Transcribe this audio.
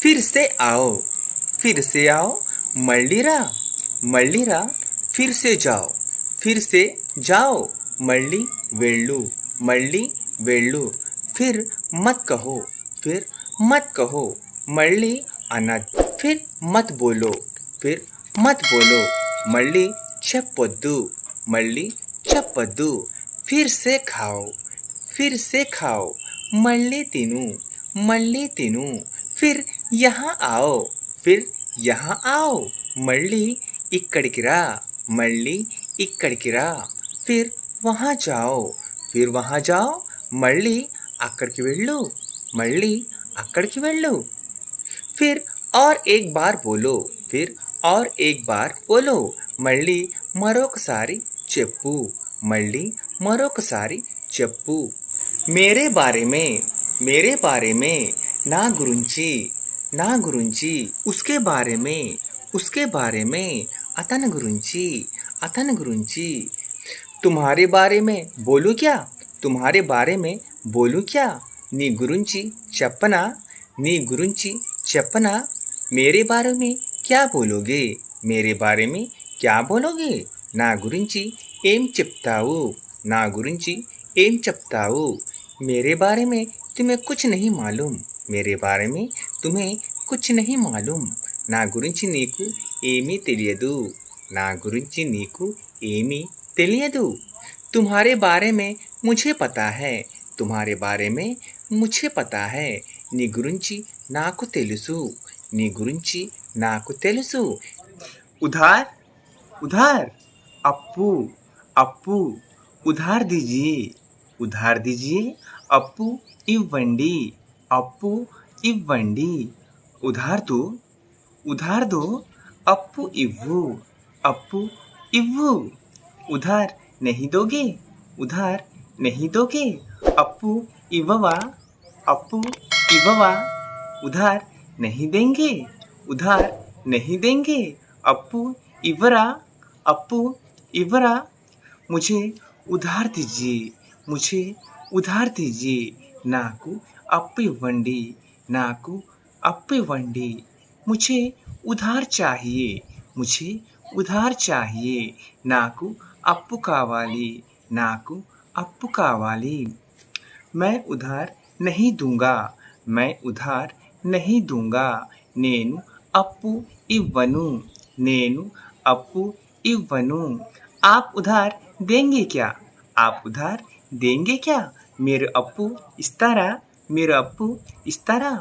फिर से आओ, फिर से आओ, मल्लीरा, मल्लीरा, फिर से जाओ, फिर से जाओ, मल्ली वेल्लू, मल्ली वेल्लू, फिर मत कहो, फिर मत कहो, मल्ली अनद, फिर मत बोलो, फिर मत बोलो, मल्ली చెప్పొద్దు, मल्ली చెప్పొద్దు, फिर से खाओ, फिर से खाओ, मल्ली तिनु, मल्ली तिनु, फिर यहाँ आओ, फिर यहाँ आओ, मल्ली इక్కడికి రా, मल्ली इక్కడికి రా, फिर वहाँ जाओ, फिर वहाँ जाओ, मल्ली అక్కడికి వెళ్ళు, मल्ली అక్కడికి వెళ్ళు, फिर और एक बार बोलो, फिर और एक बार बोलो, మళ్ళీ మరొకసారి చెప్పు, మళ్ళీ మరొకసారి చెప్పు, मेरे बारे में, मेरे बारे में, నా గురించి, నా గురించి, उसके बारे में, उसके बारे में, అతని గురించి, అతని గురించి, तुम्हारे बारे में बोलूं क्या, तुम्हारे बारे में बोलूं क्या, నీ గురించి చెప్పనా, నీ గురించి చెప్పనా, मेरे बारे में क्या बोलोगे, मेरे बारे में क्या बोलोगे, నా గురించి ఏం చెప్తావు, నా గురించి ఏం చెప్తావు, मेरे बारे में तुम्हें कुछ नहीं मालूम, मेरे बारे में तुम्हें कुछ नहीं मालूम, నా గురించి నీకు ఏమీ తెలియదు, నా గురించి నీకు ఏమీ తెలియదు, तुम्हारे बारे में मुझे पता है, तुम्हारे बारे में मुझे पता है, నీ గురించి నాకు తెలుసు, నీ గురించి నాకు తెలుసు, उधार, उधार, अप्पू, अप्पू, उधार दीजिए, उधार दीजिए, अप्पू इव्वंडी, अप्पू इव्वंडी, उधार दो, उधार दो, अप्पू इव्वू, अप्पू इव्वू, उधार नहीं दोगे, उधार नहीं दोगे, अप्पू इव्ववा, अप्पू इव्ववा, उधार नहीं देंगे, उधार नहीं देंगे, अप्पू इव्वरा, अप्पू इव्वरा, मुझे उधार दीजिए, मुझे उधार दीजिए, నాకు అప్పు ఇవ్వండి, నాకు అప్పు ఇవ్వండి, मुझे उधार चाहिए, मुझे उधार चाहिए, నాకు అప్పు కావాలి, నాకు అప్పు కావాలి, मैं उधार नहीं दूंगा, मैं उधार नहीं दूंगा, నేను అప్పు ఇవ్వను, నేను అప్పు ఇవ్వను, आप उधार देंगे क्या, आप उधार देंगे क्या, మీరు అప్పు ఇస్తారా, మీరు అప్పు ఇస్తారా,